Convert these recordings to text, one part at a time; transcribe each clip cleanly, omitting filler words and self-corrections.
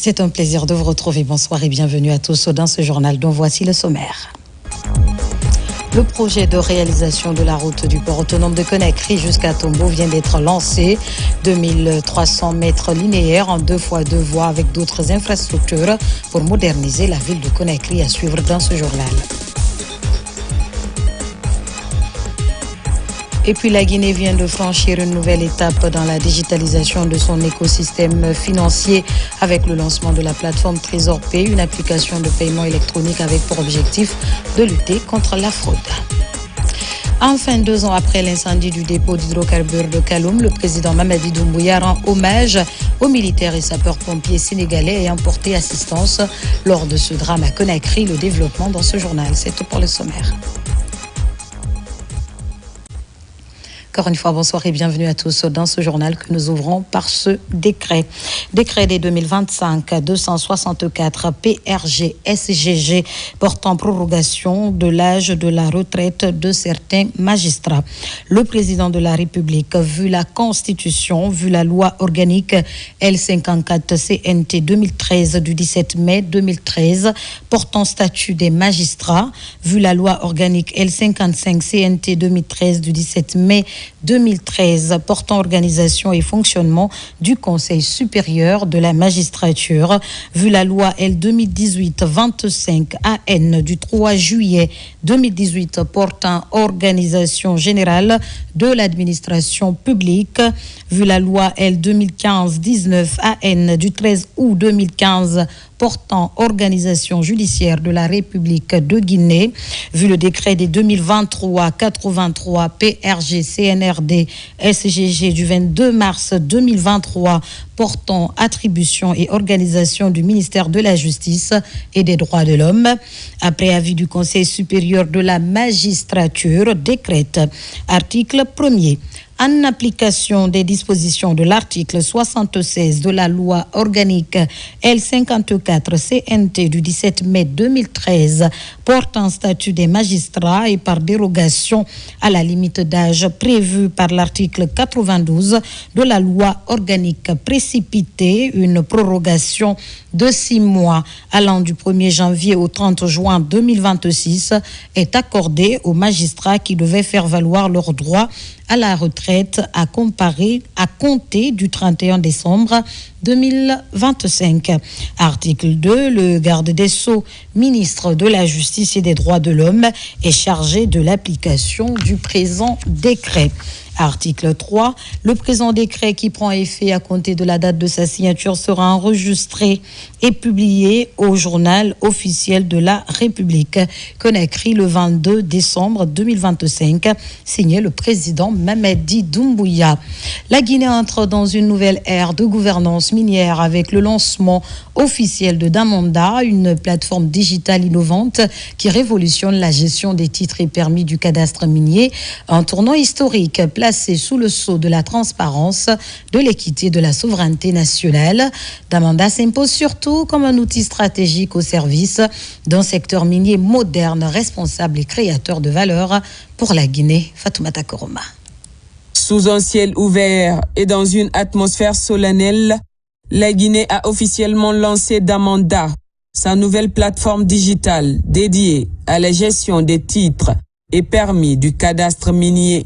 C'est un plaisir de vous retrouver. Bonsoir et bienvenue à tous dans ce journal dont voici le sommaire. Le projet de réalisation de la route du port autonome de Conakry jusqu'à Tombo vient d'être lancé. 2300 mètres linéaires en 2x2 voies avec d'autres infrastructures pour moderniser la ville de Conakry à suivre dans ce journal. Et puis la Guinée vient de franchir une nouvelle étape dans la digitalisation de son écosystème financier avec le lancement de la plateforme Trésor Pay, une application de paiement électronique avec pour objectif de lutter contre la fraude. Enfin, 2 ans après l'incendie du dépôt d'hydrocarbures de Kaloum, le président Mamadi Doumbouya rend hommage aux militaires et sapeurs-pompiers sénégalais ayant porté assistance lors de ce drame à Conakry. Le développement dans ce journal, c'est tout pour le sommaire. Encore une fois, bonsoir et bienvenue à tous dans ce journal que nous ouvrons par ce décret. Décret des 2025-264 PRG SGG portant prorogation de l'âge de la retraite de certains magistrats. Le président de la République, vu la Constitution, vu la loi organique L54 CNT 2013 du 17 mai 2013 portant statut des magistrats, vu la loi organique L55 CNT 2013 du 17 mai 2013 portant organisation et fonctionnement du Conseil supérieur de la magistrature, vu la loi L 2018-25 AN du 3 juillet 2018 portant organisation générale de l'administration publique, vu la loi L 2015-19 AN du 13 août 2015 portant organisation judiciaire de la République de Guinée, vu le décret des 2023-83 PRG CNRD SGG du 22 mars 2023 portant attribution et organisation du ministère de la Justice et des Droits de l'Homme, après avis du Conseil supérieur de la magistrature, décrète article 1er. En application des dispositions de l'article 76 de la loi organique L54 CNT du 17 mai 2013 portant statut des magistrats et par dérogation à la limite d'âge prévue par l'article 92 de la loi organique précipitée, une prorogation de 6 mois allant du 1er janvier au 30 juin 2026 est accordée aux magistrats qui devaient faire valoir leurs droits à la retraite à compter du 31 décembre 2025. Article 2, le garde des Sceaux, ministre de la Justice et des Droits de l'Homme, est chargé de l'application du présent décret. Article 3, le présent décret qui prend effet à compter de la date de sa signature sera enregistré et publié au journal officiel de la République. Conakry le 22 décembre 2025, signé le président Mamadi Doumbouya. La Guinée entre dans une nouvelle ère de gouvernance minière avec le lancement officiel de Damanda, une plateforme digitale innovante qui révolutionne la gestion des titres et permis du cadastre minier, un tournant historique placé sous le sceau de la transparence, de l'équité, de la souveraineté nationale. Damanda s'impose surtout comme un outil stratégique au service d'un secteur minier moderne, responsable et créateur de valeur pour la Guinée. Fatoumata Koroma. Sous un ciel ouvert et dans une atmosphère solennelle, la Guinée a officiellement lancé Damanda, sa nouvelle plateforme digitale dédiée à la gestion des titres et permis du cadastre minier.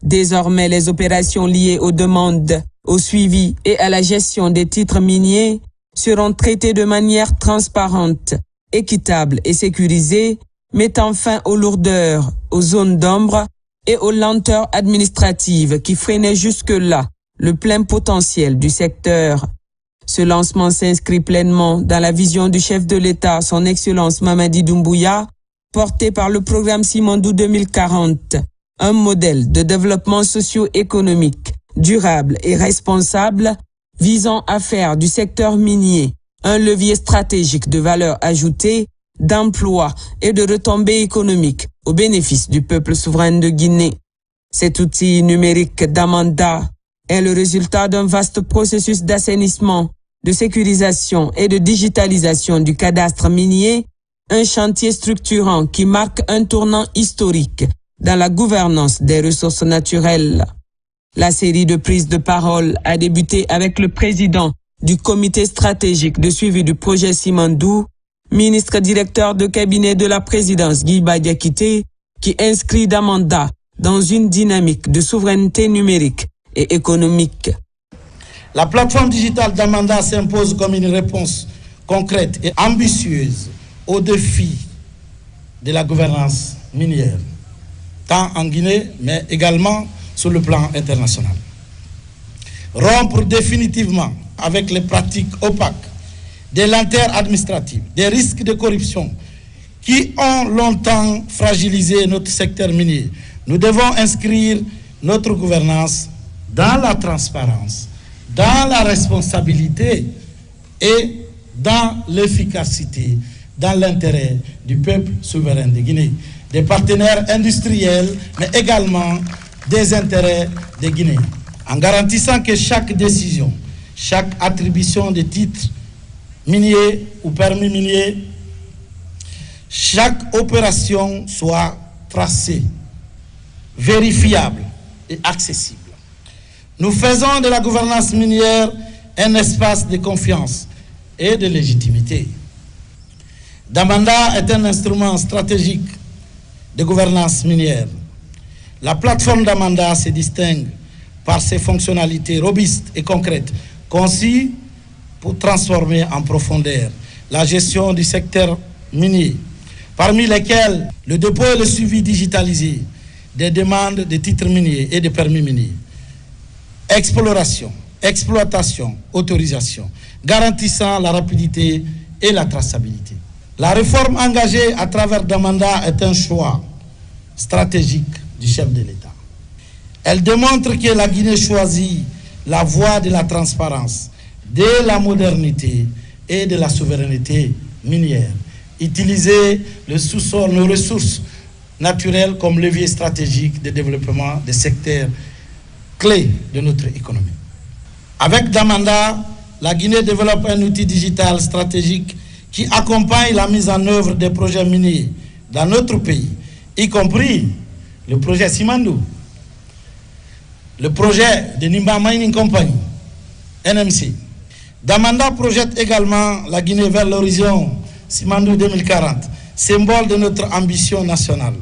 Désormais, les opérations liées aux demandes, au suivi et à la gestion des titres miniers seront traitées de manière transparente, équitable et sécurisée, mettant fin aux lourdeurs, aux zones d'ombre et aux lenteurs administratives qui freinaient jusque-là le plein potentiel du secteur. Ce lancement s'inscrit pleinement dans la vision du chef de l'État, son Excellence Mamadi Doumbouya, porté par le programme Simandou 2040, un modèle de développement socio-économique, durable et responsable, visant à faire du secteur minier un levier stratégique de valeur ajoutée, d'emploi et de retombées économiques au bénéfice du peuple souverain de Guinée. Cet outil numérique Damanda est le résultat d'un vaste processus d'assainissement, de sécurisation et de digitalisation du cadastre minier, un chantier structurant qui marque un tournant historique dans la gouvernance des ressources naturelles. La série de prises de parole a débuté avec le président du comité stratégique de suivi du projet Simandou, ministre directeur de cabinet de la présidence Guy Badiakité, qui inscrit Damanda dans une dynamique de souveraineté numérique et économique. La plateforme digitale Damanda s'impose comme une réponse concrète et ambitieuse aux défis de la gouvernance minière, tant en Guinée, mais également sur le plan international. Rompre définitivement avec les pratiques opaques, des lenteurs administratives, des risques de corruption qui ont longtemps fragilisé notre secteur minier. Nous devons inscrire notre gouvernance dans la transparence, dans la responsabilité et dans l'efficacité, dans l'intérêt du peuple souverain de Guinée, des partenaires industriels, mais également des intérêts des Guinéens. En garantissant que chaque décision, chaque attribution de titres miniers ou permis miniers, chaque opération soit tracée, vérifiable et accessible. Nous faisons de la gouvernance minière un espace de confiance et de légitimité. Damanda est un instrument stratégique de gouvernance minière. La plateforme Damanda se distingue par ses fonctionnalités robustes et concrètes, conçues pour transformer en profondeur la gestion du secteur minier, parmi lesquels le dépôt et le suivi digitalisé des demandes de titres miniers et de permis miniers, exploration, exploitation, autorisation, garantissant la rapidité et la traçabilité. La réforme engagée à travers Damanda est un choix stratégique du chef de l'État. Elle démontre que la Guinée choisit la voie de la transparence, de la modernité et de la souveraineté minière. Utiliser le sous-sol, nos ressources naturelles comme levier stratégique de développement des secteurs clés de notre économie. Avec Damanda, la Guinée développe un outil digital stratégique qui accompagne la mise en œuvre des projets miniers dans notre pays, y compris le projet Simandou, le projet de Nimba Mining Company, NMC. Damanda projette également la Guinée vers l'horizon Simandou 2040, symbole de notre ambition nationale.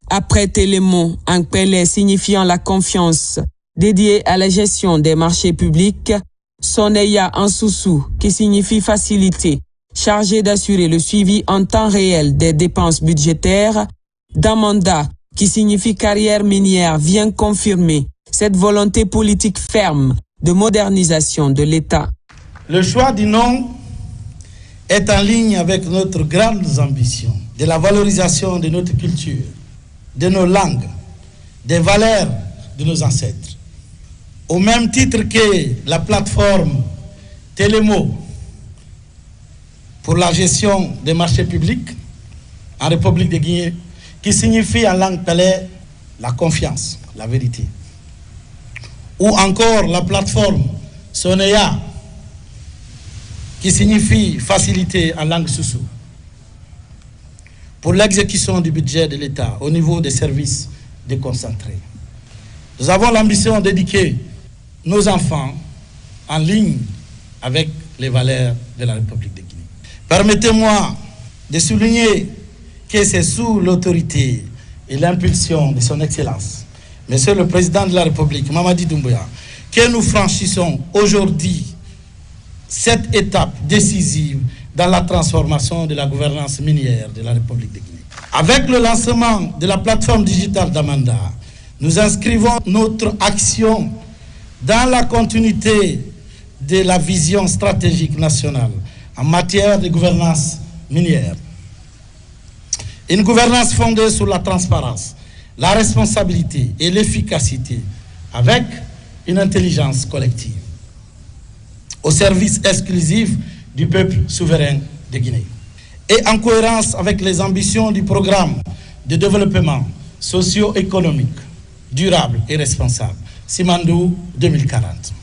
Après Télémo, un pélé signifiant la confiance, dédié à la gestion des marchés publics, Soneya Ansoussou, qui signifie facilité, chargé d'assurer le suivi en temps réel des dépenses budgétaires, Damanda, qui signifie carrière minière, vient confirmer cette volonté politique ferme de modernisation de l'État. Le choix du nom est en ligne avec notre grande ambition de la valorisation de notre culture, de nos langues, des valeurs de nos ancêtres. Au même titre que la plateforme Télémo pour la gestion des marchés publics en République de Guinée, qui signifie en langue pélé la confiance, la vérité. Ou encore la plateforme Soneya, qui signifie facilité en langue soussou, pour l'exécution du budget de l'État au niveau des services déconcentrés. Nous avons l'ambition d'éduquer nos enfants en ligne avec les valeurs de la République de Guinée. Permettez-moi de souligner que c'est sous l'autorité et l'impulsion de son Excellence, Monsieur le Président de la République, Mamadi Doumbouya, que nous franchissons aujourd'hui cette étape décisive dans la transformation de la gouvernance minière de la République de Guinée. Avec le lancement de la plateforme digitale Damanda, nous inscrivons notre action dans la continuité de la vision stratégique nationale en matière de gouvernance minière. Une gouvernance fondée sur la transparence, la responsabilité et l'efficacité avec une intelligence collective au service exclusif du peuple souverain de Guinée. Et en cohérence avec les ambitions du programme de développement socio-économique, durable et responsable, Simandou 2040.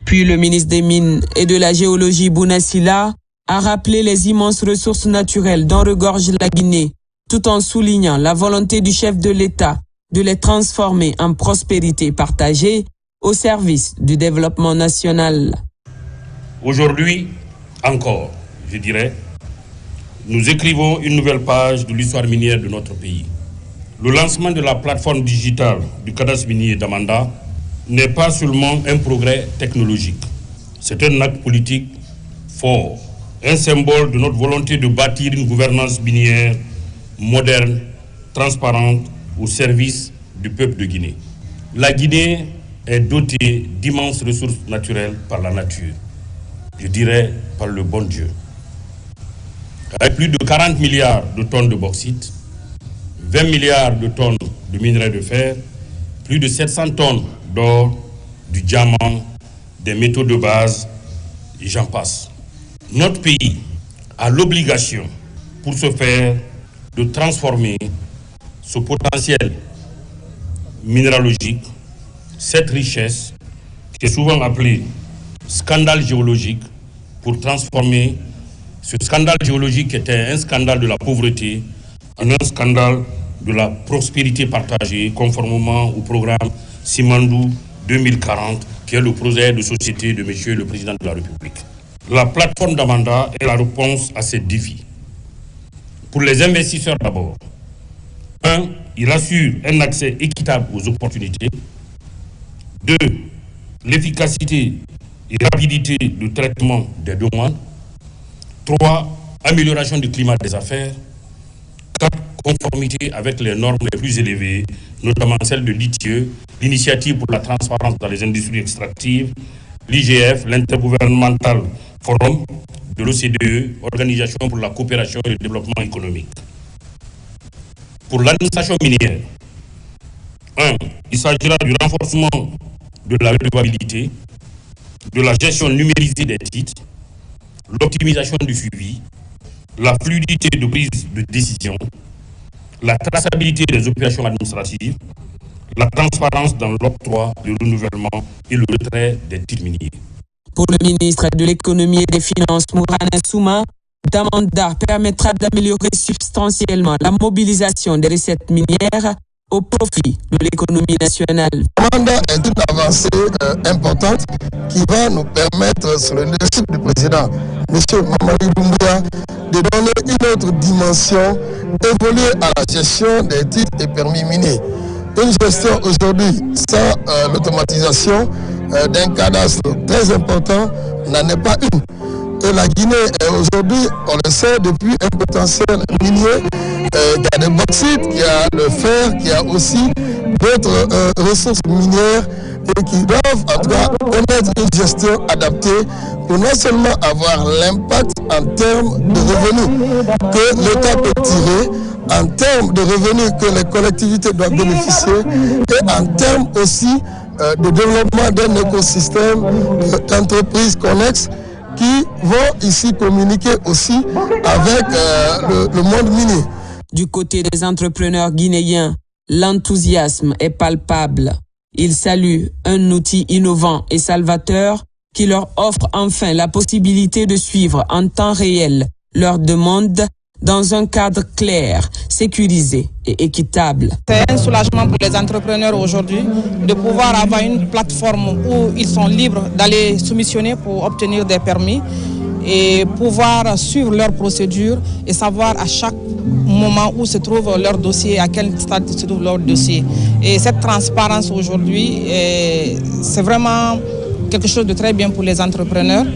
Puis le ministre des Mines et de la Géologie, Bounasila, a rappelé les immenses ressources naturelles dont regorge la Guinée, tout en soulignant la volonté du chef de l'État de les transformer en prospérité partagée au service du développement national. Aujourd'hui, encore, je dirais, nous écrivons une nouvelle page de l'histoire minière de notre pays. Le lancement de la plateforme digitale du cadastre minier d'Amanda n'est pas seulement un progrès technologique. C'est un acte politique fort, un symbole de notre volonté de bâtir une gouvernance minière moderne, transparente, au service du peuple de Guinée. La Guinée est dotée d'immenses ressources naturelles par la nature, je dirais par le bon Dieu. Avec plus de 40 milliards de tonnes de bauxite, 20 milliards de tonnes de minerais de fer, plus de 700 tonnes d'or, du diamant, des métaux de base, et j'en passe. Notre pays a l'obligation, pour ce faire, de transformer ce potentiel minéralogique, cette richesse, qui est souvent appelée scandale géologique, pour transformer ce scandale géologique qui était un scandale de la pauvreté en un scandale de la prospérité partagée, conformément au programme Simandou 2040, qui est le projet de société de Monsieur le Président de la République. La plateforme d'Amanda est la réponse à ces défis. Pour les investisseurs d'abord, 1. Il assure un accès équitable aux opportunités. 2. L'efficacité et rapidité de traitement des demandes. 3. Amélioration du climat des affaires. 4. Conformité avec les normes les plus élevées, notamment celles de l'ITIE, l'Initiative pour la transparence dans les industries extractives, l'IGF, l'Intergouvernemental Forum de l'OCDE, Organisation pour la coopération et le développement économique. Pour l'administration minière, 1. Il s'agira du renforcement de la redevabilité, de la gestion numérisée des titres, l'optimisation du suivi, la fluidité de prise de décision, la traçabilité des opérations administratives, la transparence dans l'octroi, le renouvellement et le retrait des titres miniers. Pour le ministre de l'Économie et des Finances, Mourana Souma, Damanda permettra d'améliorer substantiellement la mobilisation des recettes minières au profit de l'économie nationale. Damanda est une avancée importante qui va nous permettre, sur le leadership du président, M. Mamadi Doumbouya, de donner une autre dimension, évoluer à la gestion des titres et permis miniers. Une gestion aujourd'hui sans l'automatisation d'un cadastre très important n'en est pas une. Et la Guinée est aujourd'hui, on le sait, depuis un potentiel minier, il y a des bauxites, il y a le fer, il y a aussi d'autres ressources minières et qui doivent en tout cas permettre une gestion adaptée pour non seulement avoir l'impact en termes de revenus que l'État peut tirer, en termes de revenus que les collectivités doivent bénéficier et en termes aussi de développement d'un écosystème d'entreprises connexes qui vont ici communiquer aussi avec le monde minier. Du côté des entrepreneurs guinéens, l'enthousiasme est palpable. Ils saluent un outil innovant et salvateur qui leur offre enfin la possibilité de suivre en temps réel leurs demandes dans un cadre clair, sécurisé et équitable. C'est un soulagement pour les entrepreneurs aujourd'hui de pouvoir avoir une plateforme où ils sont libres d'aller soumissionner pour obtenir des permis et pouvoir suivre leurs procédures et savoir à chaque moment où se trouve leur dossier, à quel stade se trouve leur dossier. Et cette transparence aujourd'hui, c'est vraiment quelque chose de très bien pour les entrepreneurs.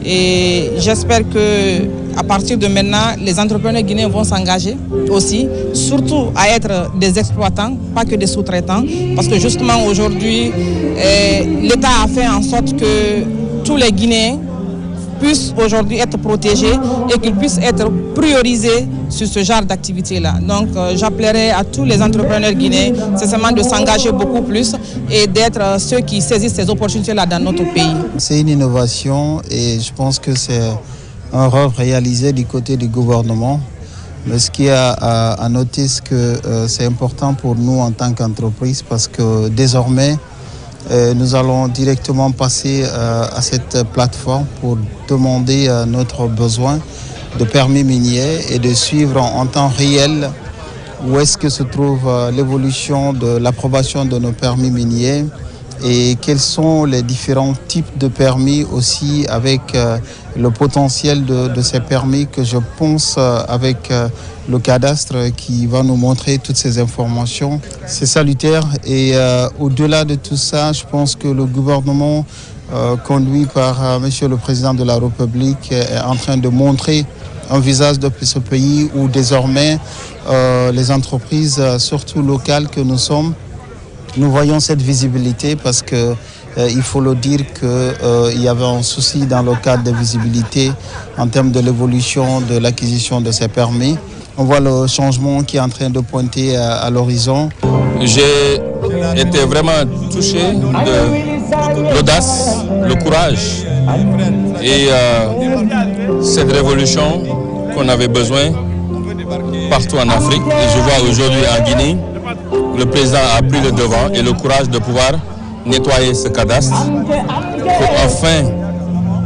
Et j'espère que à partir de maintenant, les entrepreneurs guinéens vont s'engager aussi, surtout à être des exploitants, pas que des sous-traitants, parce que justement aujourd'hui, l'État a fait en sorte que tous les Guinéens puissent aujourd'hui être protégés et qu'ils puissent être priorisés sur ce genre d'activité-là. Donc j'appellerai à tous les entrepreneurs guinéens, c'est seulement de s'engager beaucoup plus et d'être ceux qui saisissent ces opportunités-là dans notre pays. C'est une innovation et je pense que c'est un rôle réalisé du côté du gouvernement. Mais ce qui est à noter, c'est que c'est important pour nous en tant qu'entreprise parce que désormais, nous allons directement passer à cette plateforme pour demander notre besoin de permis minier et de suivre en temps réel où est-ce que se trouve l'évolution de l'approbation de nos permis miniers et quels sont les différents types de permis aussi avec le potentiel de ces permis que je pense avec le cadastre qui va nous montrer toutes ces informations. C'est salutaire et au-delà de tout ça, je pense que le gouvernement conduit par Monsieur le Président de la République est en train de montrer un visage de ce pays où désormais les entreprises, surtout locales que nous sommes, nous voyons cette visibilité parce que il faut le dire qu'il y avait un souci dans le cadre de visibilité en termes de l'évolution de l'acquisition de ces permis. On voit le changement qui est en train de pointer à l'horizon. J'ai été vraiment touché de l'audace, le courage et cette révolution qu'on avait besoin partout en Afrique. Et je vois aujourd'hui en Guinée, le président a pris le devant et le courage de pouvoir nettoyer ce cadastre afin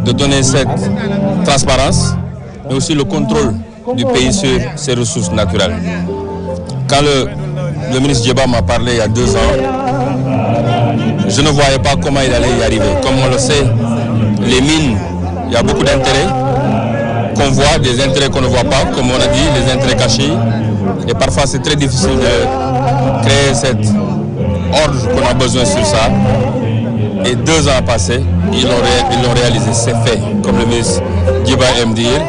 de donner cette transparence, mais aussi le contrôle du pays sur ses ressources naturelles. Quand le ministre Djeba m'a parlé il y a 2 ans, je ne voyais pas comment il allait y arriver. Comme on le sait, les mines, il y a beaucoup d'intérêts qu'on voit, des intérêts qu'on ne voit pas, comme on a dit, les intérêts cachés. Et parfois c'est très difficile de créer cet ordre qu'on a besoin sur ça. Et 2 ans passés, ils l'ont réalisé, c'est fait. Comme le ministre Djeba aime dire,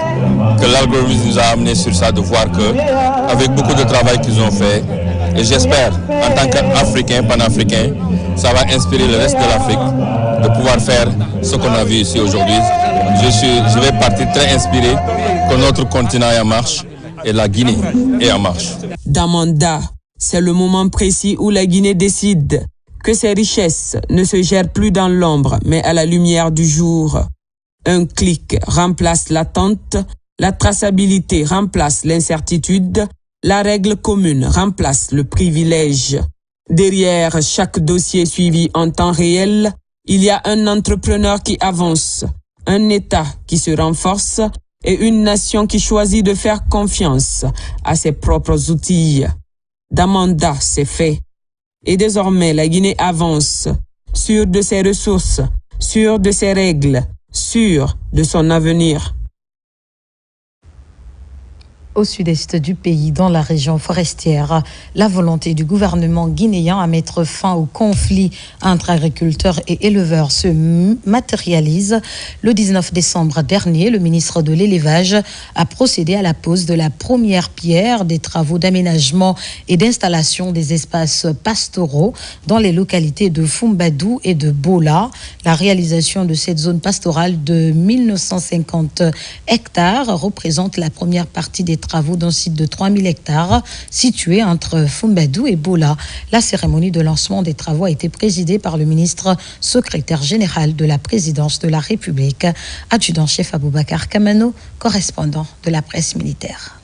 que l'algorithme nous a amené sur ça, de voir qu'avec beaucoup de travail qu'ils ont fait, et j'espère, en tant qu'Africain, panafricain, ça va inspirer le reste de l'Afrique de pouvoir faire ce qu'on a vu ici aujourd'hui. Je vais partir très inspiré que notre continent est en marche et la Guinée est en marche. Damanda, c'est le moment précis où la Guinée décide que ses richesses ne se gèrent plus dans l'ombre, mais à la lumière du jour. Un clic remplace l'attente, la traçabilité remplace l'incertitude, la règle commune remplace le privilège. Derrière chaque dossier suivi en temps réel, il y a un entrepreneur qui avance, un État qui se renforce et une nation qui choisit de faire confiance à ses propres outils. Damanda, c'est fait. Et désormais, la Guinée avance, sûre de ses ressources, sûre de ses règles, sûre de son avenir. Au sud-est du pays, dans la région forestière, la volonté du gouvernement guinéen à mettre fin au conflit entre agriculteurs et éleveurs se matérialise. Le 19 décembre dernier, le ministre de l'Élevage a procédé à la pose de la première pierre des travaux d'aménagement et d'installation des espaces pastoraux dans les localités de Fumbadou et de Bola. La réalisation de cette zone pastorale de 1950 hectares représente la première partie des travaux d'un site de 3000 hectares situé entre Fumbadou et Bola. La cérémonie de lancement des travaux a été présidée par le ministre secrétaire général de la présidence de la République, adjudant-chef Aboubakar Kamano, correspondant de la presse militaire.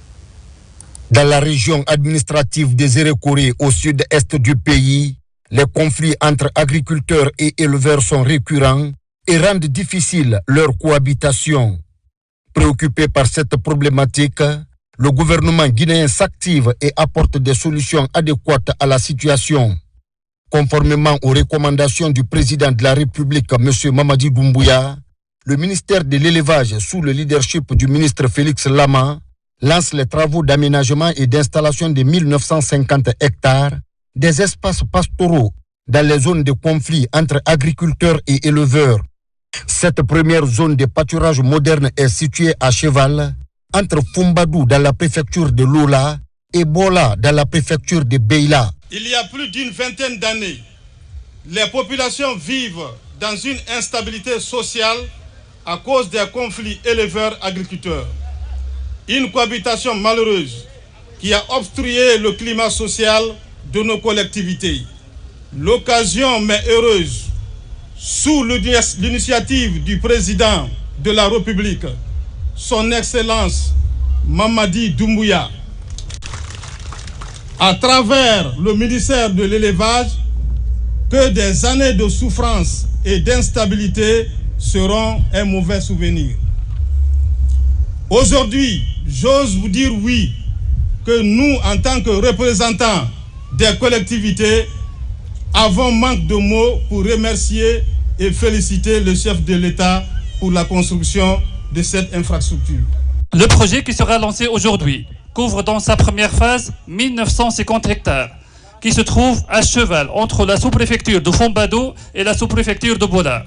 Dans la région administrative des Erekore au sud-est du pays, les conflits entre agriculteurs et éleveurs sont récurrents et rendent difficile leur cohabitation. Préoccupé par cette problématique, le gouvernement guinéen s'active et apporte des solutions adéquates à la situation. Conformément aux recommandations du président de la République, M. Mamadi Doumbouya, le ministère de l'Élevage, sous le leadership du ministre Félix Lama, lance les travaux d'aménagement et d'installation de 1950 hectares des espaces pastoraux dans les zones de conflit entre agriculteurs et éleveurs. Cette première zone de pâturage moderne est située à cheval entre Fumbadou dans la préfecture de Lola et Bola dans la préfecture de Beila. Il y a plus d'une vingtaine d'années, les populations vivent dans une instabilité sociale à cause des conflits éleveurs-agriculteurs. Une cohabitation malheureuse qui a obstrué le climat social de nos collectivités. L'occasion m'est heureuse, sous l'initiative du président de la République, son Excellence Mamadi Doumbouya, à travers le ministère de l'Élevage, que des années de souffrance et d'instabilité seront un mauvais souvenir. Aujourd'hui, j'ose vous dire oui, que nous, en tant que représentants des collectivités, avons manque de mots pour remercier et féliciter le chef de l'État pour la construction de cette infrastructure. Le projet qui sera lancé aujourd'hui couvre dans sa première phase 1950 hectares, qui se trouve à cheval entre la sous-préfecture de Fombado et la sous-préfecture de Bola.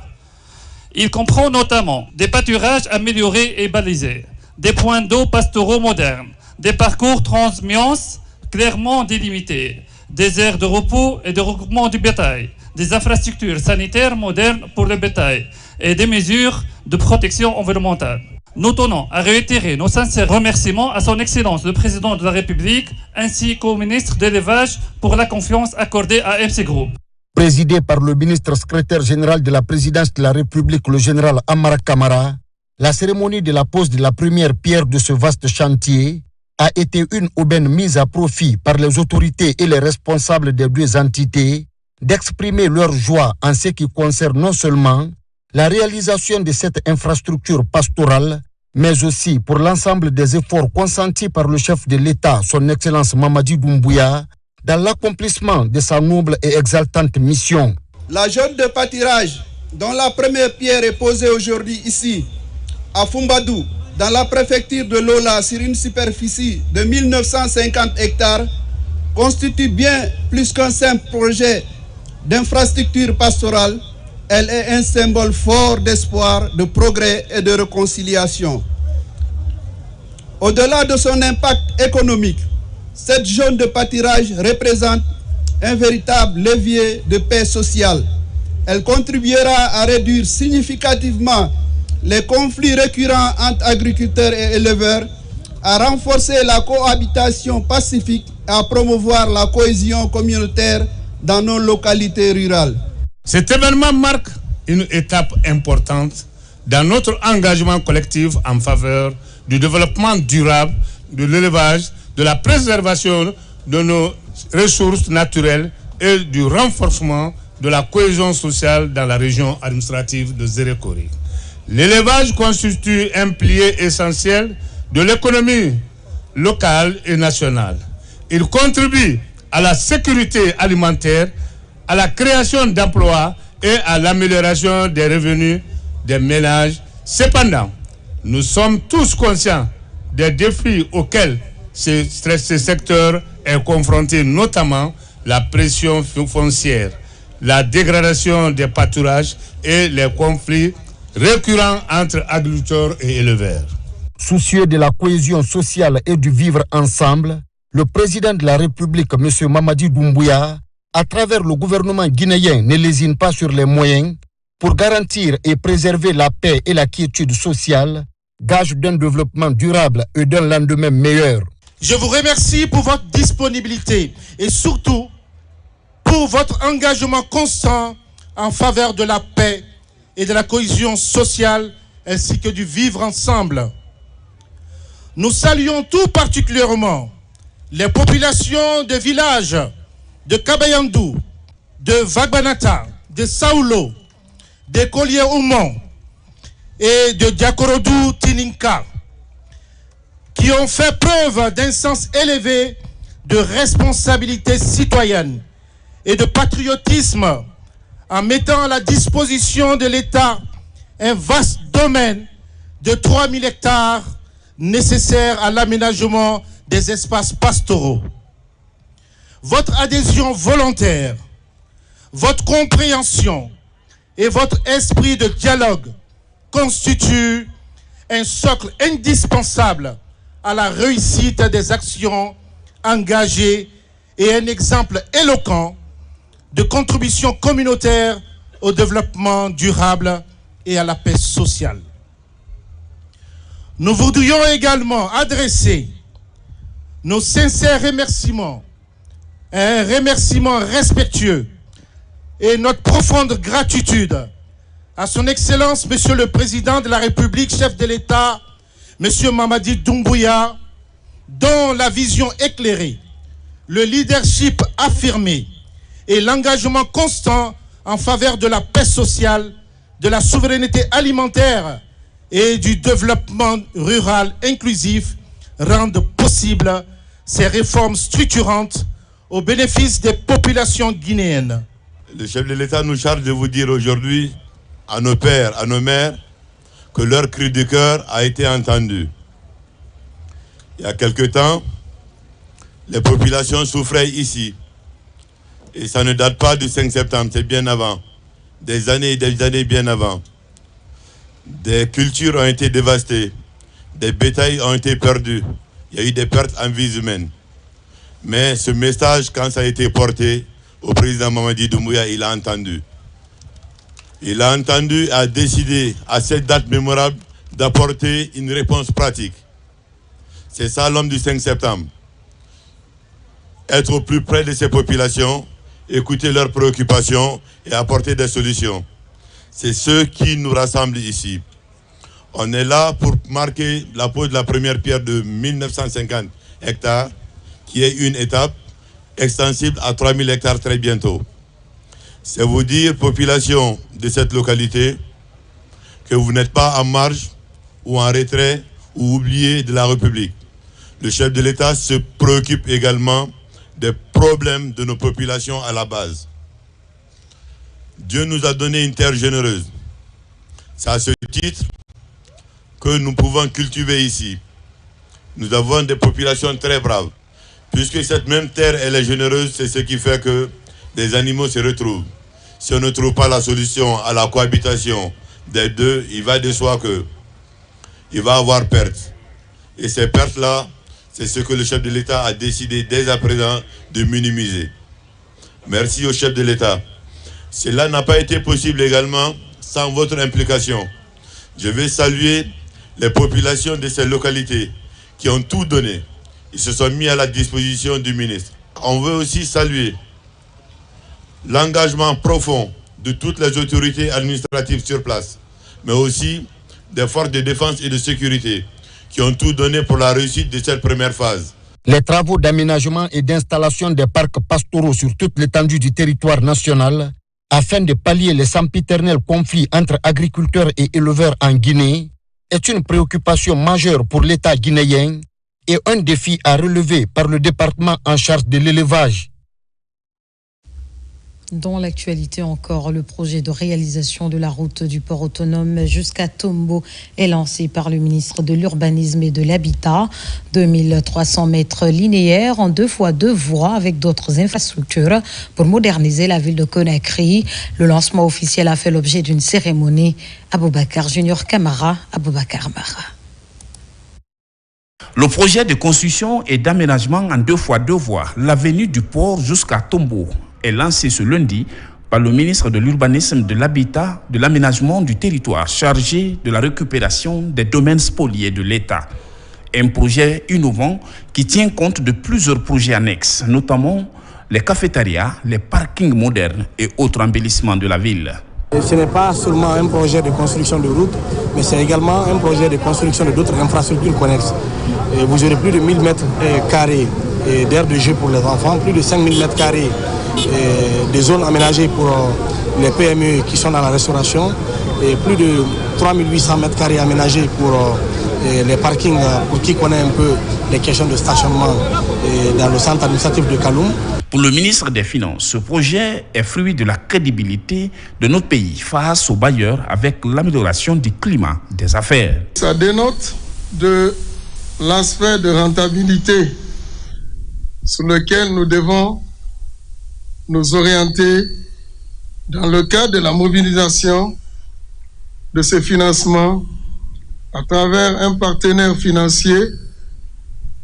Il comprend notamment des pâturages améliorés et balisés, des points d'eau pastoraux modernes, des parcours transmiance clairement délimités, des aires de repos et de regroupement du bétail, des infrastructures sanitaires modernes pour le bétail et des mesures de protection environnementale. Nous tenons à réitérer nos sincères remerciements à son Excellence le Président de la République ainsi qu'au ministre de l'Élevage pour la confiance accordée à MC Group. Présidé par le ministre secrétaire général de la présidence de la République, le général Amara Kamara, la cérémonie de la pose de la première pierre de ce vaste chantier a été une aubaine mise à profit par les autorités et les responsables des deux entités d'exprimer leur joie en ce qui concerne non seulement la réalisation de cette infrastructure pastorale, mais aussi pour l'ensemble des efforts consentis par le chef de l'État, son Excellence Mamadi Doumbouya, dans l'accomplissement de sa noble et exaltante mission. La zone de pâturage, dont la première pierre est posée aujourd'hui ici, à Fombadou, dans la préfecture de Lola, sur une superficie de 1950 hectares, constitue bien plus qu'un simple projet d'infrastructure pastorale. Elle est un symbole fort d'espoir, de progrès et de réconciliation. Au-delà de son impact économique, cette zone de pâturage représente un véritable levier de paix sociale. Elle contribuera à réduire significativement les conflits récurrents entre agriculteurs et éleveurs, à renforcer la cohabitation pacifique et à promouvoir la cohésion communautaire dans nos localités rurales. Cet événement marque une étape importante dans notre engagement collectif en faveur du développement durable, de l'élevage, de la préservation de nos ressources naturelles et du renforcement de la cohésion sociale dans la région administrative de Zérékori. L'élevage constitue un pilier essentiel de l'économie locale et nationale. Il contribue à la sécurité alimentaire, à la création d'emplois et à l'amélioration des revenus des ménages. Cependant, nous sommes tous conscients des défis auxquels ce secteur est confronté, notamment la pression foncière, la dégradation des pâturages et les conflits récurrents entre agriculteurs et éleveurs. Soucieux de la cohésion sociale et du vivre ensemble, le président de la République, M. Mamadi Doumbouya, à travers le gouvernement guinéen, ne lésine pas sur les moyens pour garantir et préserver la paix et la quiétude sociale, gage d'un développement durable et d'un lendemain meilleur. Je vous remercie pour votre disponibilité et surtout pour votre engagement constant en faveur de la paix et de la cohésion sociale ainsi que du vivre ensemble. Nous saluons tout particulièrement les populations des villages de Kabayandou, de Vagbanata, de Saoulo, de Collier-Oumont et de Diakorodou Tininka, qui ont fait preuve d'un sens élevé de responsabilité citoyenne et de patriotisme en mettant à la disposition de l'État un vaste domaine de 3000 hectares nécessaires à l'aménagement des espaces pastoraux. Votre adhésion volontaire, votre compréhension et votre esprit de dialogue constituent un socle indispensable à la réussite des actions engagées et un exemple éloquent de contribution communautaire au développement durable et à la paix sociale. Nous voudrions également adresser nos sincères remerciements, un remerciement respectueux et notre profonde gratitude à son Excellence, Monsieur le Président de la République, chef de l'État, Monsieur Mamadi Doumbouya, dont la vision éclairée, le leadership affirmé et l'engagement constant en faveur de la paix sociale, de la souveraineté alimentaire et du développement rural inclusif rendent possible ces réformes structurantes au bénéfice des populations guinéennes. Le chef de l'État nous charge de vous dire aujourd'hui, à nos pères, à nos mères, que leur cri de cœur a été entendu. Il y a quelque temps, les populations souffraient ici. Et ça ne date pas du 5 septembre, c'est bien avant. Des années bien avant. Des cultures ont été dévastées. Des bétails ont été perdus. Il y a eu des pertes en vies humaines. Mais ce message, quand ça a été porté au président Mamadi Doumbouya, il a entendu. Il a entendu et a décidé, à cette date mémorable, d'apporter une réponse pratique. C'est ça l'homme du 5 septembre. Être au plus près de ces populations, écouter leurs préoccupations et apporter des solutions. C'est ce qui nous rassemble ici. On est là pour marquer la pose de la première pierre de 1950 hectares, qui est une étape extensible à 3000 hectares très bientôt. C'est vous dire, population de cette localité, que vous n'êtes pas en marge ou en retrait ou oublié de la République. Le chef de l'État se préoccupe également des problèmes de nos populations à la base. Dieu nous a donné une terre généreuse. C'est à ce titre que nous pouvons cultiver ici. Nous avons des populations très braves. Puisque cette même terre, elle est généreuse, c'est ce qui fait que les animaux se retrouvent. Si on ne trouve pas la solution à la cohabitation des deux, il va de soi qu'il va avoir perte. Et ces pertes-là, c'est ce que le chef de l'État a décidé dès à présent de minimiser. Merci au chef de l'État. Cela n'a pas été possible également sans votre implication. Je vais saluer les populations de ces localités qui ont tout donné. Ils se sont mis à la disposition du ministre. On veut aussi saluer l'engagement profond de toutes les autorités administratives sur place, mais aussi des forces de défense et de sécurité qui ont tout donné pour la réussite de cette première phase. Les travaux d'aménagement et d'installation des parcs pastoraux sur toute l'étendue du territoire national afin de pallier les sempiternels conflits entre agriculteurs et éleveurs en Guinée est une préoccupation majeure pour l'État guinéen et un défi à relever par le département en charge de l'élevage. Dans l'actualité encore, le projet de réalisation de la route du port autonome jusqu'à Tombo est lancé par le ministre de l'Urbanisme et de l'Habitat. 2300 mètres linéaires en 2x2 voies avec d'autres infrastructures pour moderniser la ville de Conakry. Le lancement officiel a fait l'objet d'une cérémonie. Aboubakar Junior Camara, Aboubakar Mara. Le projet de construction et d'aménagement en 2x2 voies, l'avenue du port jusqu'à Tombo, est lancé ce lundi par le ministre de l'Urbanisme, de l'Habitat, de l'Aménagement du territoire chargé de la récupération des domaines spoliés de l'État. Un projet innovant qui tient compte de plusieurs projets annexes, notamment les cafétérias, les parkings modernes et autres embellissements de la ville. Ce n'est pas seulement un projet de construction de routes, mais c'est également un projet de construction de d'autres infrastructures connexes. Et vous aurez plus de 1000 mètres carrés d'aires de jeu pour les enfants, plus de 5000 mètres carrés des zones aménagées pour les PME qui sont dans la restauration, et plus de 3800 mètres carrés aménagés pour les parkings, pour qui connaît un peu les questions de stationnement dans le centre administratif de Kaloum. Pour le ministre des Finances, ce projet est fruit de la crédibilité de notre pays face aux bailleurs avec l'amélioration du climat des affaires. Ça dénote de l'aspect de rentabilité sur lequel nous devons nous orienter dans le cadre de la mobilisation de ces financements à travers un partenaire financier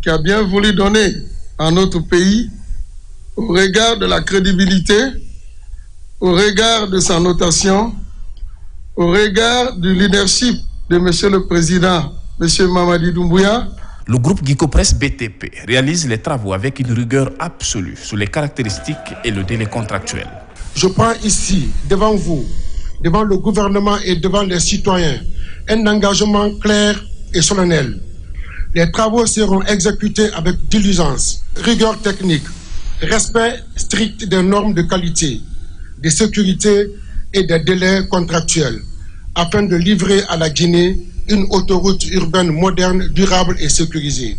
qui a bien voulu donner à notre pays, au regard de la crédibilité, au regard de sa notation, au regard du leadership de M. le Président, M. Mamadi Doumbouya. Le groupe Guicopress BTP réalise les travaux avec une rigueur absolue sur les caractéristiques et le délai contractuel. Je prends ici, devant vous, devant le gouvernement et devant les citoyens, un engagement clair et solennel. Les travaux seront exécutés avec diligence, rigueur technique, respect strict des normes de qualité, de sécurité et des délais contractuels, afin de livrer à la Guinée une autoroute urbaine moderne, durable et sécurisée.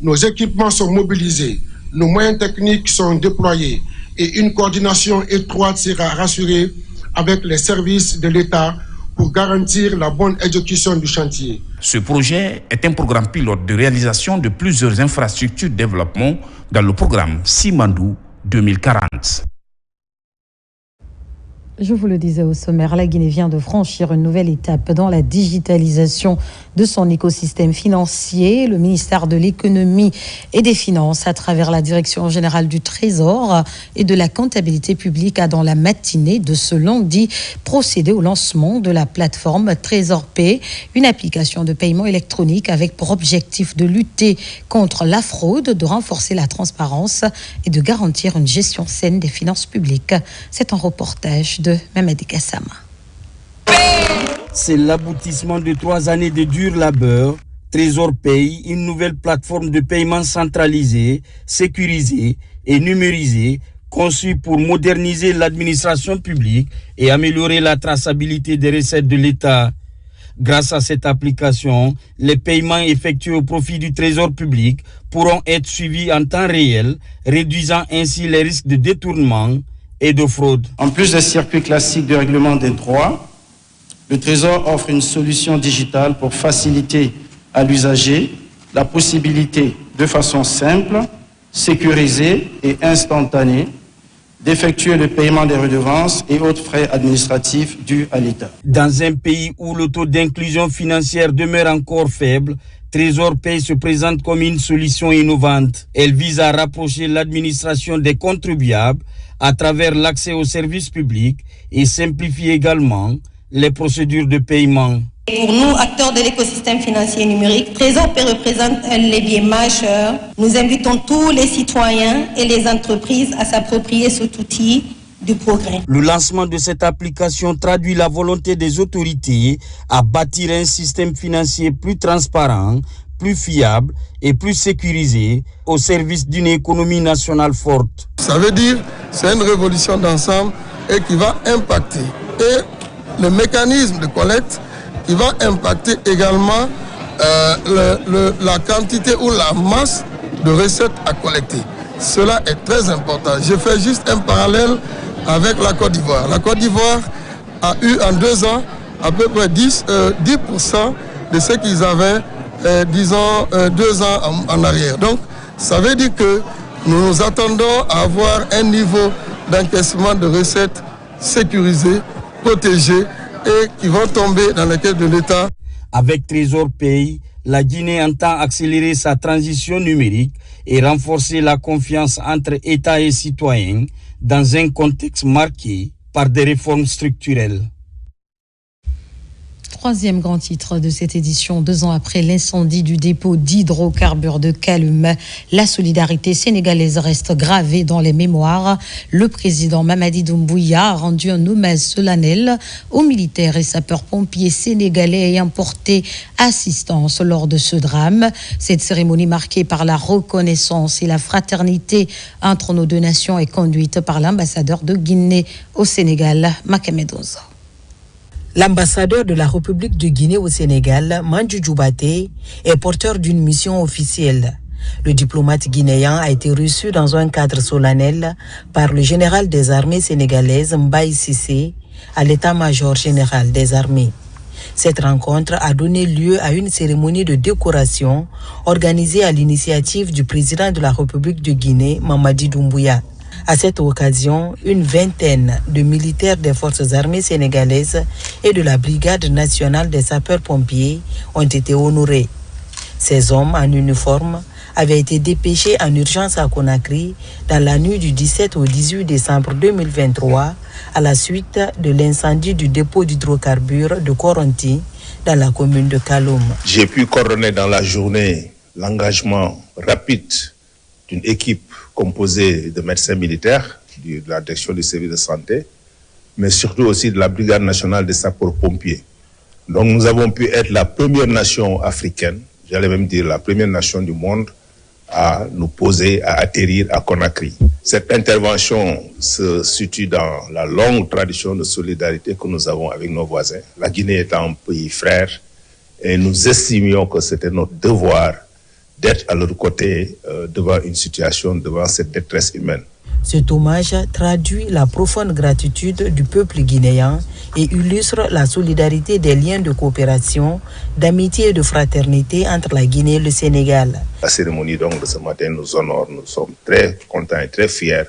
Nos équipements sont mobilisés nos moyens techniques sont déployés et une coordination étroite sera rassurée avec les services de l'État pour garantir la bonne exécution du chantier. Ce projet est un programme pilote de réalisation de plusieurs infrastructures de développement dans le programme Simandou 2040. Je vous le disais au sommaire, la Guinée vient de franchir une nouvelle étape dans la digitalisation de son écosystème financier. Le ministère de l'Économie et des Finances, à travers la Direction générale du Trésor et de la comptabilité publique, a dans la matinée de ce lundi procédé au lancement de la plateforme Trésor Pay, une application de paiement électronique avec pour objectif de lutter contre la fraude, de renforcer la transparence et de garantir une gestion saine des finances publiques. C'est un reportage de Mamadi Gassama. C'est l'aboutissement de 3 années de dur labeur. Trésor Pay, une nouvelle plateforme de paiement centralisée, sécurisée et numérisée, conçue pour moderniser l'administration publique et améliorer la traçabilité des recettes de l'État. Grâce à cette application, les paiements effectués au profit du Trésor public pourront être suivis en temps réel, réduisant ainsi les risques de détournement et de fraude. En plus des circuits classiques de règlement des droits, le Trésor offre une solution digitale pour faciliter à l'usager la possibilité, de façon simple, sécurisée et instantanée, d'effectuer le paiement des redevances et autres frais administratifs dus à l'État. Dans un pays où le taux d'inclusion financière demeure encore faible, Trésor Pay se présente comme une solution innovante. Elle vise à rapprocher l'administration des contribuables à travers l'accès aux services publics et simplifie également les procédures de paiement. Pour nous, acteurs de l'écosystème financier numérique, Trésor Pay représente un levier majeur. Nous invitons tous les citoyens et les entreprises à s'approprier cet outil du progrès. Le lancement de cette application traduit la volonté des autorités à bâtir un système financier plus transparent, plus fiable et plus sécurisé au service d'une économie nationale forte. Ça veut dire c'est une révolution d'ensemble et qui va impacter et le mécanisme de collecte qui va impacter également la quantité ou la masse de recettes à collecter. Cela est très important. Je fais juste un parallèle avec la Côte d'Ivoire. La Côte d'Ivoire a eu en 2 ans à peu près 10% de ce qu'ils avaient, 2 ans en arrière. Donc, ça veut dire que nous nous attendons à avoir un niveau d'encaissement de recettes sécurisé, protégé et qui vont tomber dans les caisses de l'État. Avec Trésor Pay, la Guinée entend accélérer sa transition numérique et renforcer la confiance entre État et citoyens dans un contexte marqué par des réformes structurelles. Troisième grand titre de cette édition, 2 ans après l'incendie du dépôt d'hydrocarbures de Kaloum. La solidarité sénégalaise reste gravée dans les mémoires. Le président Mamadi Doumbouya a rendu un hommage solennel aux militaires et sapeurs-pompiers sénégalais ayant porté assistance lors de ce drame. Cette cérémonie marquée par la reconnaissance et la fraternité entre nos 2 nations est conduite par l'ambassadeur de Guinée au Sénégal, Makemed Ozo. L'ambassadeur de la République de Guinée au Sénégal, Mandjou Djoubaté, est porteur d'une mission officielle. Le diplomate guinéen a été reçu dans un cadre solennel par le général des armées sénégalaises Mbaye Cissé à l'état-major général des armées. Cette rencontre a donné lieu à une cérémonie de décoration organisée à l'initiative du président de la République de Guinée, Mamadi Doumbouya. À cette occasion, une vingtaine de militaires des forces armées sénégalaises et de la Brigade nationale des sapeurs-pompiers ont été honorés. Ces hommes en uniforme avaient été dépêchés en urgence à Conakry dans la nuit du 17 au 18 décembre 2023 à la suite de l'incendie du dépôt d'hydrocarbures de Koronti dans la commune de Kaloum. J'ai pu coordonner dans la journée l'engagement rapide d'une équipe composée de médecins militaires, de la direction du service de santé, mais surtout aussi de la Brigade nationale des sapeurs-pompiers. Donc nous avons pu être la première nation africaine, j'allais même dire la première nation du monde, à nous poser, à atterrir à Conakry. Cette intervention se situe dans la longue tradition de solidarité que nous avons avec nos voisins. La Guinée étant un pays frère, et nous estimions que c'était notre devoir d'être à leur côté devant une situation, devant cette détresse humaine. Cet hommage traduit la profonde gratitude du peuple guinéen et illustre la solidarité des liens de coopération, d'amitié et de fraternité entre la Guinée et le Sénégal. La cérémonie donc de ce matin nous honore, nous sommes très contents et très fiers.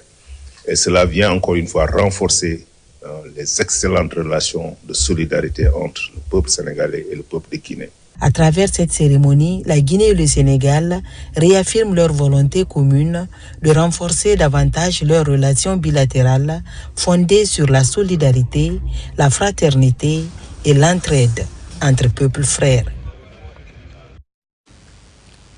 Et cela vient encore une fois renforcer les excellentes relations de solidarité entre le peuple sénégalais et le peuple de Guinée. À travers cette cérémonie, la Guinée et le Sénégal réaffirment leur volonté commune de renforcer davantage leurs relations bilatérales fondées sur la solidarité, la fraternité et l'entraide entre peuples frères.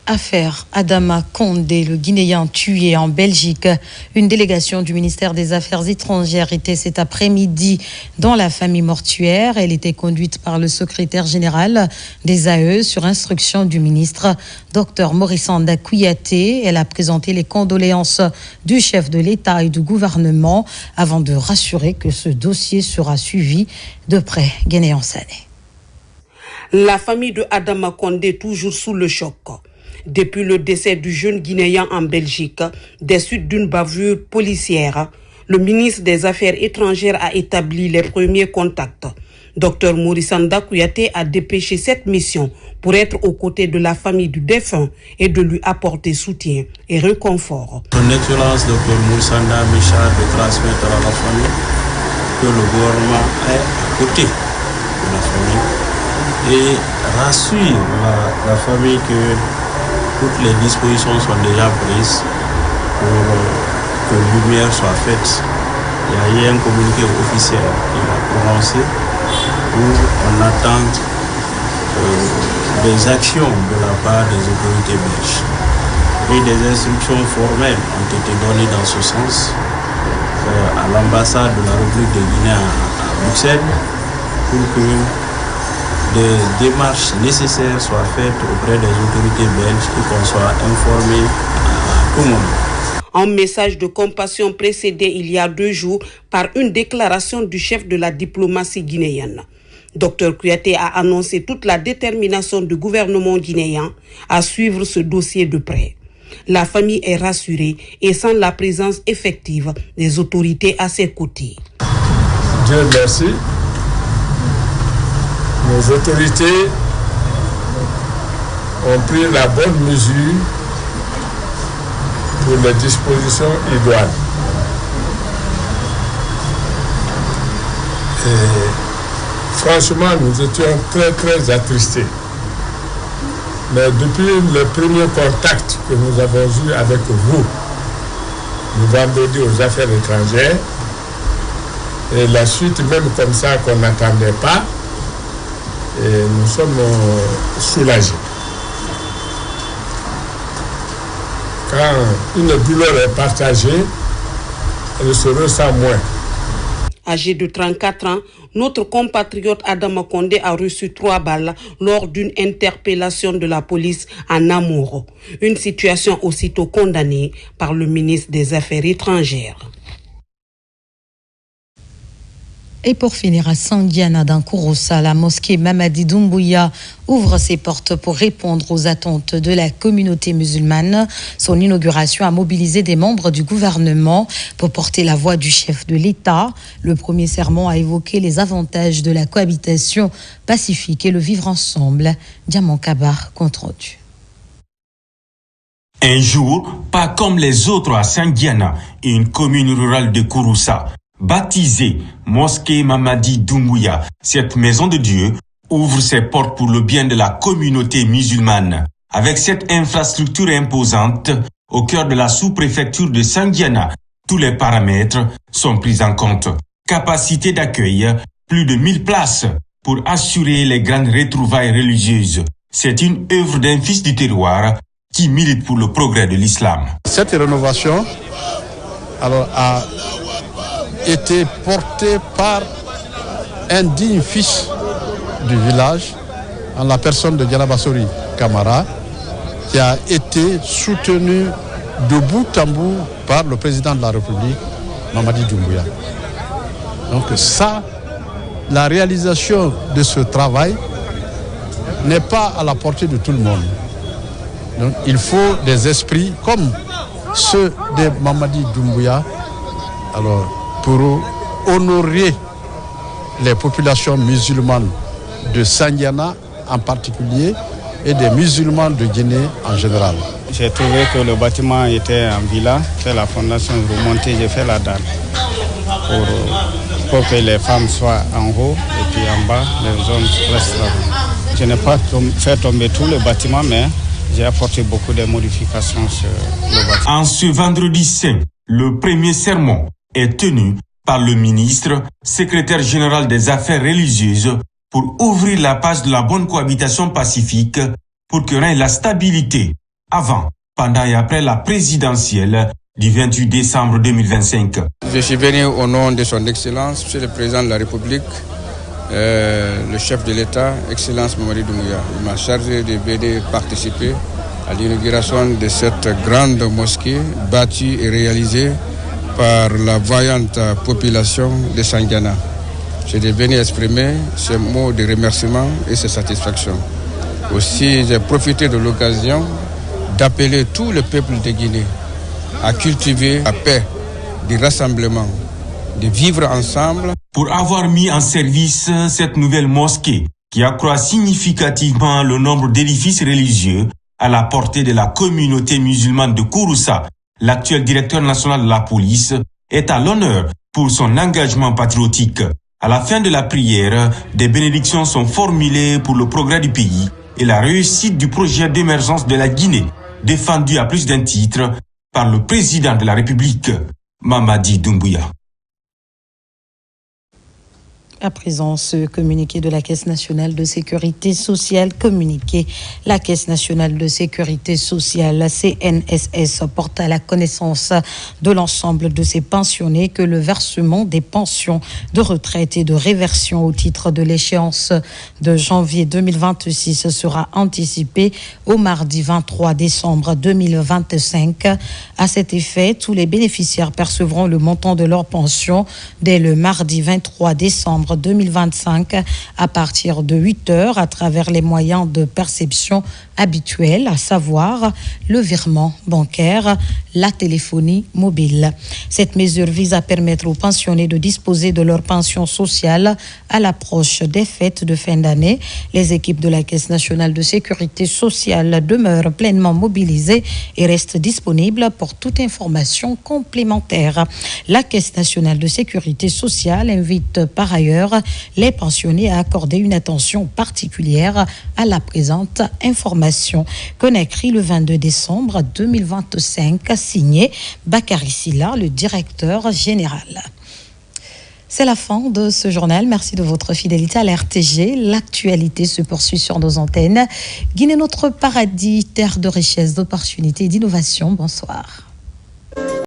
Affaire Adama Condé, le Guinéen tué en Belgique. Une délégation du ministère des Affaires étrangères était cet après-midi dans la famille mortuaire. Elle était conduite par le secrétaire général des AE sur instruction du ministre, Dr Maurice Anda Kouyaté. Elle a présenté les condoléances du chef de l'État et du gouvernement avant de rassurer que ce dossier sera suivi de près. Guinéen Sané. La famille de Adama Condé toujours sous le choc. Depuis le décès du jeune Guinéen en Belgique, des suites d'une bavure policière, le ministre des Affaires étrangères a établi les premiers contacts. Dr Maurice Anda Kouyaté a dépêché cette mission pour être aux côtés de la famille du défunt et de lui apporter soutien et réconfort. Son Excellence Dr Maurice Anda me charge de transmettre à la famille que le gouvernement est à côté de la famille et rassure la famille que toutes les dispositions sont déjà prises pour que lumière soit faite. Il y a eu un communiqué officiel qui a prononcé où on attend des actions de la part des autorités belges. Et des instructions formelles ont été données dans ce sens à l'ambassade de la République de Guinée à Bruxelles pour que des démarches nécessaires soient faites auprès des autorités belges et qu'on soit informé à tout moment. Un message de compassion précédé il y a 2 jours par une déclaration du chef de la diplomatie guinéenne. Dr Kouyaté a annoncé toute la détermination du gouvernement guinéen à suivre ce dossier de près. La famille est rassurée et sent la présence effective des autorités à ses côtés. Dieu merci. Nos autorités ont pris la bonne mesure pour les dispositions idoines. Et franchement, nous étions très très attristés. Mais depuis le premier contact que nous avons eu avec vous, le vendredi aux affaires étrangères, et la suite même comme ça qu'on n'attendait pas, et nous sommes soulagés. Quand une douleur est partagée, elle se ressent moins. Âgé de 34 ans, notre compatriote Adama Condé a reçu 3 balles lors d'une interpellation de la police à Namoro. Une situation aussitôt condamnée par le ministre des Affaires étrangères. Et pour finir, à Sandiana, dans Kouroussa, la mosquée Mamadi Doumbouya ouvre ses portes pour répondre aux attentes de la communauté musulmane. Son inauguration a mobilisé des membres du gouvernement pour porter la voix du chef de l'État. Le premier sermon a évoqué les avantages de la cohabitation pacifique et le vivre ensemble. Diamant Kabar, compte rendu. Un jour, pas comme les autres à Sandiana, une commune rurale de Kouroussa. Baptisée Mosquée Mamadi Doumbouya, cette maison de Dieu ouvre ses portes pour le bien de la communauté musulmane. Avec cette infrastructure imposante, au cœur de la sous-préfecture de Sandiana, tous les paramètres sont pris en compte. Capacité d'accueil, plus de 1000 places pour assurer les grandes retrouvailles religieuses. C'est une œuvre d'un fils du terroir qui milite pour le progrès de l'islam. Cette rénovation a été porté par un digne fils du village, en la personne de Dialabassori Kamara, qui a été soutenu de bout en bout par le président de la République, Mamadi Doumbouya. Donc ça, la réalisation de ce travail n'est pas à la portée de tout le monde. Donc il faut des esprits comme ceux de Mamadi Doumbouya, alors pour honorer les populations musulmanes de Sandiana en particulier et des musulmans de Guinée en général. J'ai trouvé que le bâtiment était en villa, fait la fondation remontée, j'ai fait la dalle pour que les femmes soient en haut et puis en bas, les hommes restent là. Je n'ai pas fait tomber tout le bâtiment, mais j'ai apporté beaucoup de modifications sur le bâtiment. En ce vendredi saint, le premier sermon est tenu par le ministre, secrétaire général des Affaires religieuses, pour ouvrir la page de la bonne cohabitation pacifique pour que règne la stabilité avant, pendant et après la présidentielle du 28 décembre 2025. Je suis venu au nom de son Excellence, Monsieur le Président de la République, le chef de l'État, Excellence Mamadi Doumbouya. Il m'a chargé de venir participer à l'inauguration de cette grande mosquée bâtie et réalisée par la vaillante population de Sandiana. Je vais venir exprimer ce mot de remerciement et cette satisfaction. Aussi, j'ai profité de l'occasion d'appeler tout le peuple de Guinée à cultiver la paix, du rassemblement, de vivre ensemble. Pour avoir mis en service cette nouvelle mosquée qui accroît significativement le nombre d'édifices religieux à la portée de la communauté musulmane de Kouroussa, l'actuel directeur national de la police est à l'honneur pour son engagement patriotique. À la fin de la prière, des bénédictions sont formulées pour le progrès du pays et la réussite du projet d'émergence de la Guinée, défendu à plus d'un titre par le président de la République, Mamadi Doumbouya. À présent, ce communiqué de la Caisse nationale de sécurité sociale, la Caisse nationale de sécurité sociale, la CNSS, porte à la connaissance de l'ensemble de ses pensionnés que le versement des pensions de retraite et de réversion au titre de l'échéance de janvier 2026 sera anticipé au mardi 23 décembre 2025. À cet effet, tous les bénéficiaires percevront le montant de leur pension dès le mardi 23 décembre 2025 à partir de 8 heures à travers les moyens de perception habituels, à savoir le virement bancaire, la téléphonie mobile. Cette mesure vise à permettre aux pensionnés de disposer de leur pension sociale à l'approche des fêtes de fin d'année. Les équipes de la Caisse nationale de sécurité sociale demeurent pleinement mobilisées et restent disponibles pour toute information complémentaire. La Caisse nationale de sécurité sociale invite par ailleurs les pensionnés à accorder une attention particulière à la présente information. Conakry le 22 décembre 2025, signé Bakary Silla, le directeur général. C'est la fin de ce journal. Merci de votre fidélité à l'RTG. L'actualité se poursuit sur nos antennes. Guinée, notre paradis, terre de richesse, d'opportunités et d'innovation. Bonsoir.